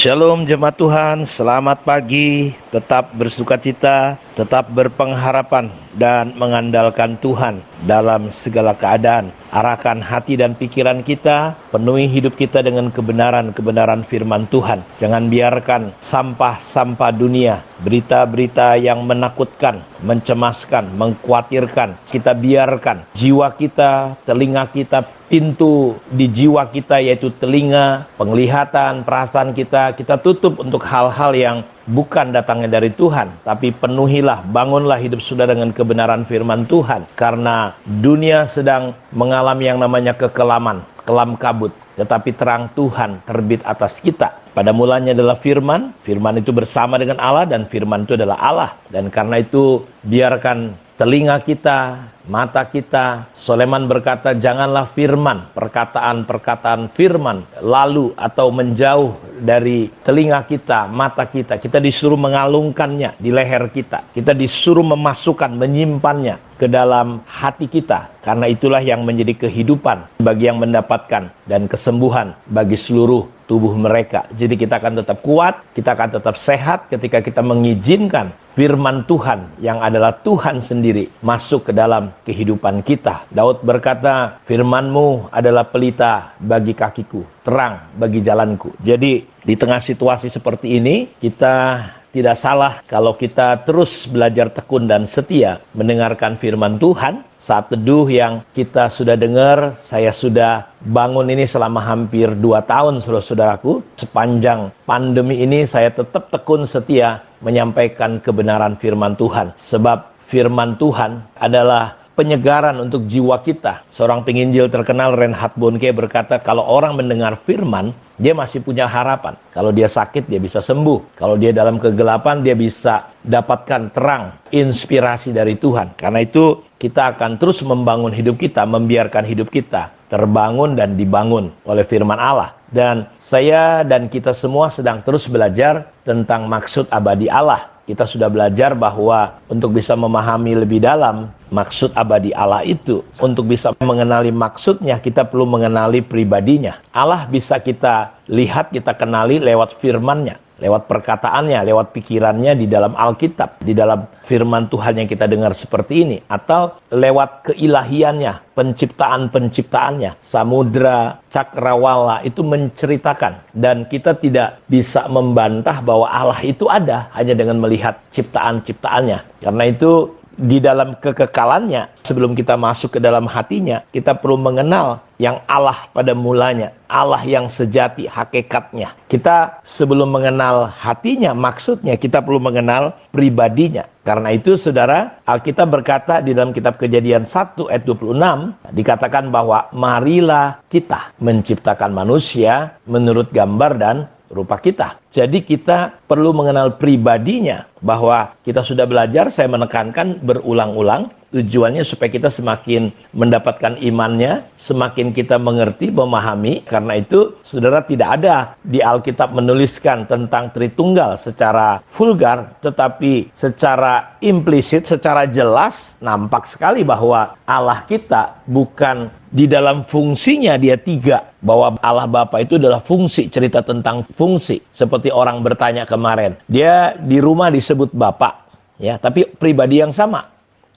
Shalom jemaat Tuhan, selamat pagi, tetap bersukacita, tetap berpengharapan dan mengandalkan Tuhan dalam segala keadaan. Arahkan hati dan pikiran kita, penuhi hidup kita dengan kebenaran-kebenaran firman Tuhan. Jangan biarkan sampah-sampah dunia, berita-berita yang menakutkan, mencemaskan, mengkhawatirkan. Kita biarkan jiwa kita, telinga kita, pintu di jiwa kita yaitu telinga, penglihatan, perasaan kita tutup untuk hal-hal yang bukan datangnya dari Tuhan. Tapi penuhilah, bangunlah hidup saudara dengan kebenaran firman Tuhan. Karena dunia sedang mengalami yang namanya kekelaman, kelam kabut. Tetapi terang Tuhan terbit atas kita. Pada mulanya adalah firman, firman itu bersama dengan Allah dan firman itu adalah Allah. Dan karena itu biarkan telinga kita, mata kita, Soleman berkata, janganlah firman, perkataan-perkataan firman lalu atau menjauh dari telinga kita, mata kita. Kita disuruh mengalungkannya di leher kita. Kita disuruh memasukkan, menyimpannya ke dalam hati kita. Karena itulah yang menjadi kehidupan bagi yang mendapatkan dan kesembuhan bagi seluruh tubuh mereka. Jadi kita akan tetap kuat, kita akan tetap sehat ketika kita mengizinkan firman Tuhan yang adalah Tuhan sendiri masuk ke dalam kehidupan kita. Daud berkata, firman-Mu adalah pelita bagi kakiku, terang bagi jalanku. Jadi di tengah situasi seperti ini, kita tidak salah kalau kita terus belajar tekun dan setia mendengarkan firman Tuhan. Saat teduh yang kita sudah dengar, saya sudah bangun ini selama hampir 2 tahun, saudara-saudaraku. Sepanjang pandemi ini saya tetap tekun setia menyampaikan kebenaran firman Tuhan. Sebab firman Tuhan adalah penyegaran untuk jiwa kita. Seorang penginjil terkenal, Reinhard Bonnke, berkata, kalau orang mendengar firman, dia masih punya harapan. Kalau dia sakit, dia bisa sembuh. Kalau dia dalam kegelapan, dia bisa dapatkan terang, inspirasi dari Tuhan. Karena itu, kita akan terus membangun hidup kita, membiarkan hidup kita terbangun dan dibangun oleh firman Allah. Dan saya dan kita semua sedang terus belajar tentang maksud abadi Allah. Kita sudah belajar bahwa untuk bisa memahami lebih dalam maksud abadi Allah itu, untuk bisa mengenali maksudnya, kita perlu mengenali pribadinya. Allah bisa kita lihat, kita kenali lewat firman-Nya, lewat perkataannya, lewat pikirannya di dalam Alkitab, di dalam firman Tuhan yang kita dengar seperti ini, atau lewat keilahiannya, penciptaan-penciptaannya. Samudra, cakrawala itu menceritakan, dan kita tidak bisa membantah bahwa Allah itu ada hanya dengan melihat ciptaan-ciptaannya. Karena itu di dalam kekekalannya, sebelum kita masuk ke dalam hatinya, kita perlu mengenal yang Allah pada mulanya, Allah yang sejati hakikatnya. Kita sebelum mengenal hatinya, maksudnya kita perlu mengenal pribadinya. Karena itu saudara, Alkitab berkata di dalam kitab Kejadian 1 ayat 26, dikatakan bahwa marilah kita menciptakan manusia menurut gambar dan rupa kita. Jadi kita perlu mengenal pribadinya, bahwa kita sudah belajar, saya menekankan berulang-ulang, tujuannya supaya kita semakin mendapatkan imannya, semakin kita mengerti, memahami. Karena itu, saudara, tidak ada di Alkitab menuliskan tentang Tritunggal secara vulgar, tetapi secara implisit, secara jelas, nampak sekali bahwa Allah kita bukan di dalam fungsinya dia 3. Bahwa Allah Bapa itu adalah fungsi, cerita tentang fungsi. Seperti orang bertanya kemarin, dia di rumah disebut Bapak, ya, tapi pribadi yang sama.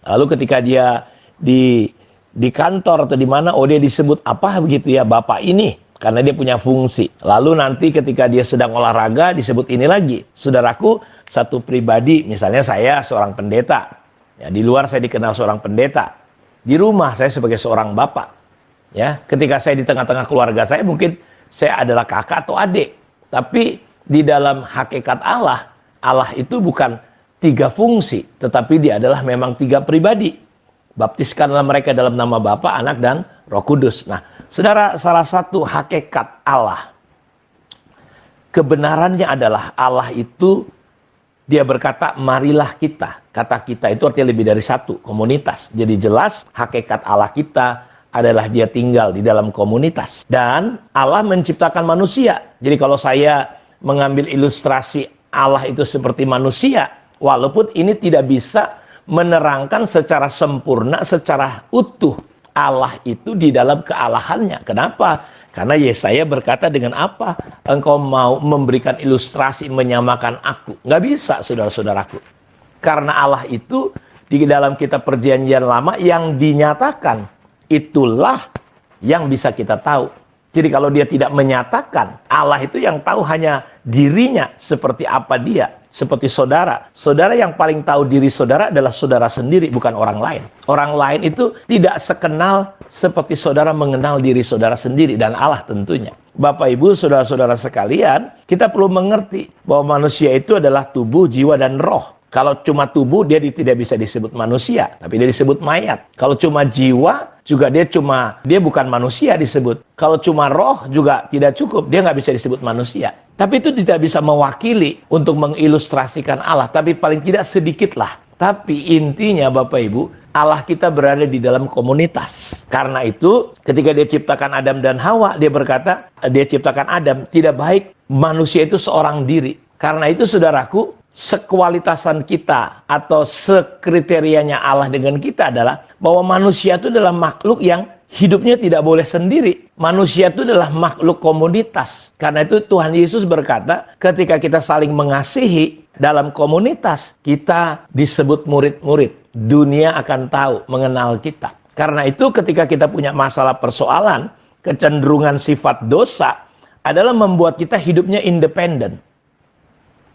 Lalu ketika dia di kantor atau di mana, oh dia disebut apa begitu ya, Bapak ini, karena dia punya fungsi. Lalu nanti ketika dia sedang olahraga disebut ini lagi. Saudaraku, satu pribadi, misalnya saya seorang pendeta, ya, di luar saya dikenal seorang pendeta, di rumah saya sebagai seorang bapak. Ya, ketika saya di tengah-tengah keluarga saya, mungkin saya adalah kakak atau adik. Tapi di dalam hakikat Allah, Allah itu bukan 3 fungsi, tetapi dia adalah memang 3 pribadi. Baptiskanlah mereka dalam nama Bapa, Anak, dan Roh Kudus. Nah, saudara, salah satu hakikat Allah, kebenarannya adalah Allah itu, dia berkata, marilah kita. Kata kita itu artinya lebih dari 1, komunitas. Jadi jelas hakikat Allah kita adalah dia tinggal di dalam komunitas. Dan Allah menciptakan manusia. Jadi kalau saya mengambil ilustrasi Allah itu seperti manusia, walaupun ini tidak bisa menerangkan secara sempurna, secara utuh Allah itu di dalam kealahannya. Kenapa? Karena Yesaya berkata, dengan apa engkau mau memberikan ilustrasi menyamakan aku? Nggak bisa, saudara-saudaraku. Karena Allah itu di dalam kitab perjanjian lama yang dinyatakan, itulah yang bisa kita tahu. Jadi kalau dia tidak menyatakan, Allah itu yang tahu hanya dirinya seperti apa dia. Seperti saudara. Saudara yang paling tahu diri saudara adalah saudara sendiri, bukan orang lain. Orang lain itu tidak sekenal seperti saudara mengenal diri saudara sendiri, dan Allah tentunya. Bapak, Ibu, saudara-saudara sekalian, kita perlu mengerti bahwa manusia itu adalah tubuh, jiwa, dan roh. Kalau cuma tubuh, dia tidak bisa disebut manusia, tapi dia disebut mayat. Kalau cuma jiwa, juga dia bukan manusia disebut. Kalau cuma roh juga tidak cukup, dia nggak bisa disebut manusia. Tapi itu tidak bisa mewakili untuk mengilustrasikan Allah, tapi paling tidak sedikitlah. Tapi intinya Bapak Ibu, Allah kita berada di dalam komunitas. Karena itu ketika dia ciptakan Adam dan Hawa, dia berkata, dia ciptakan Adam, tidak baik manusia itu seorang diri. Karena itu saudaraku, sekualitasan kita atau sekriterianya Allah dengan kita adalah bahwa manusia itu adalah makhluk yang hidupnya tidak boleh sendiri. Manusia itu adalah makhluk komunitas. Karena itu Tuhan Yesus berkata, ketika kita saling mengasihi dalam komunitas, kita disebut murid-murid. Dunia akan tahu, mengenal kita. Karena itu ketika kita punya masalah persoalan, kecenderungan sifat dosa adalah membuat kita hidupnya independen,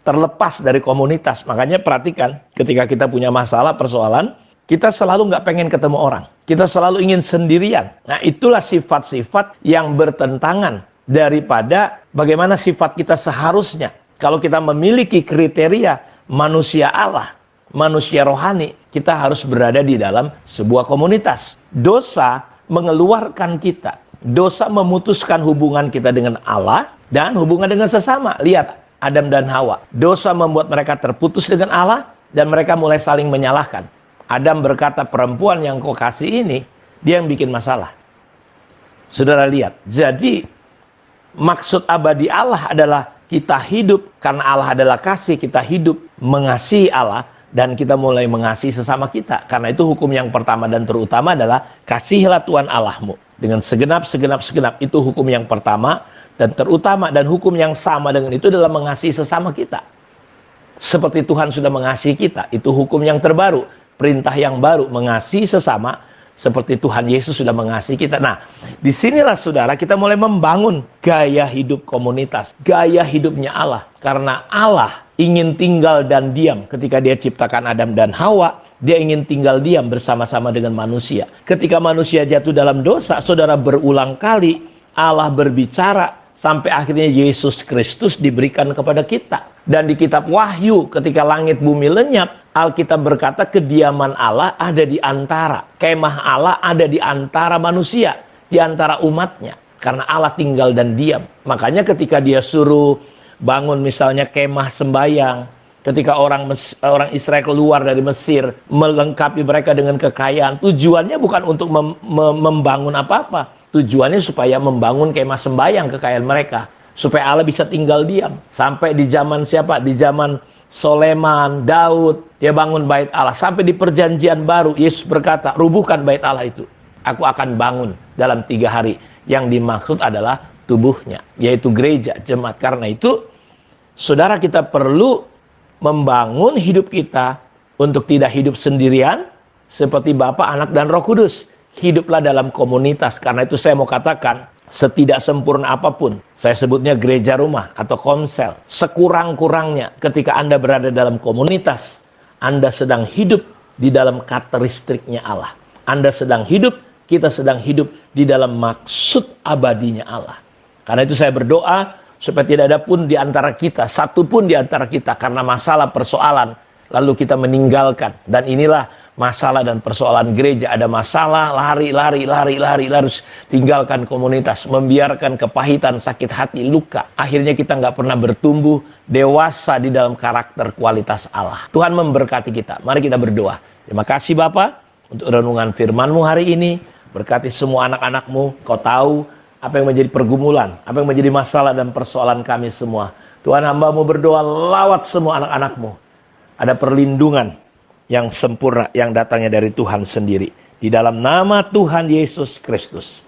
terlepas dari komunitas. Makanya perhatikan, ketika kita punya masalah persoalan, kita selalu nggak pengen ketemu orang. Kita selalu ingin sendirian. Nah, itulah sifat-sifat yang bertentangan daripada bagaimana sifat kita seharusnya. Kalau kita memiliki kriteria manusia Allah, manusia rohani, kita harus berada di dalam sebuah komunitas. Dosa mengeluarkan kita. Dosa memutuskan hubungan kita dengan Allah dan hubungan dengan sesama. Lihat, Adam dan Hawa. Dosa membuat mereka terputus dengan Allah dan mereka mulai saling menyalahkan. Adam berkata, perempuan yang kau kasih ini, dia yang bikin masalah. Saudara lihat, jadi maksud abadi Allah adalah kita hidup, karena Allah adalah kasih, kita hidup mengasihi Allah, dan kita mulai mengasihi sesama kita. Karena itu hukum yang pertama dan terutama adalah, kasihilah Tuhan Allahmu dengan segenap. Itu hukum yang pertama dan terutama, dan hukum yang sama dengan itu adalah mengasihi sesama kita. Seperti Tuhan sudah mengasihi kita, itu hukum yang terbaru. Perintah yang baru, mengasihi sesama seperti Tuhan Yesus sudah mengasihi kita. Nah, disinilah saudara kita mulai membangun gaya hidup komunitas, gaya hidupnya Allah. Karena Allah ingin tinggal dan diam ketika dia ciptakan Adam dan Hawa, dia ingin tinggal diam bersama-sama dengan manusia. Ketika manusia jatuh dalam dosa, saudara, berulang kali Allah berbicara, sampai akhirnya Yesus Kristus diberikan kepada kita. Dan di kitab Wahyu, ketika langit bumi lenyap, Alkitab berkata kediaman Allah ada di antara. Kemah Allah ada di antara manusia, di antara umatnya. Karena Allah tinggal dan diam. Makanya ketika dia suruh bangun misalnya kemah sembayang, ketika orang Israel keluar dari Mesir, melengkapi mereka dengan kekayaan, tujuannya bukan untuk membangun apa-apa. Tujuannya supaya membangun kemah sembayang kekayaan mereka, supaya Allah bisa tinggal diam. Sampai di zaman siapa? Di zaman Soleman, Daud, dia bangun bait Allah. Sampai di perjanjian baru, Yesus berkata, rubuhkan bait Allah itu. Aku akan bangun dalam 3 hari. Yang dimaksud adalah tubuhnya, yaitu gereja, jemaat. Karena itu, saudara, kita perlu membangun hidup kita untuk tidak hidup sendirian, seperti Bapa, Anak, dan Roh Kudus. Hiduplah dalam komunitas. Karena itu saya mau katakan, setidak sempurna apapun, saya sebutnya gereja rumah atau komsel, sekurang-kurangnya ketika Anda berada dalam komunitas, Anda sedang hidup di dalam karakteristiknya Allah. Anda sedang hidup, kita sedang hidup di dalam maksud abadinya Allah. Karena itu saya berdoa supaya tidak ada pun di antara kita, satu pun di antara kita, karena masalah persoalan lalu kita meninggalkan. Dan inilah masalah dan persoalan gereja. Ada masalah, lari, harus tinggalkan komunitas, membiarkan kepahitan, sakit hati, luka. Akhirnya kita nggak pernah bertumbuh dewasa di dalam karakter kualitas Allah. Tuhan memberkati kita. Mari kita berdoa. Terima kasih Bapa untuk renungan firman-Mu hari ini. Berkati semua anak-anak-Mu. Kau tahu apa yang menjadi pergumulan, apa yang menjadi masalah dan persoalan kami semua. Tuhan, hamba-Mu berdoa, lawat semua anak-anak-Mu. Ada perlindungan yang sempurna yang datangnya dari Tuhan sendiri. Di dalam nama Tuhan Yesus Kristus,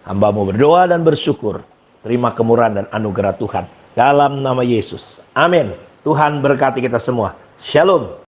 Hamba-Mu berdoa dan bersyukur. Terima kemurahan dan anugerah Tuhan. Dalam nama Yesus. Amin. Tuhan berkati kita semua. Shalom.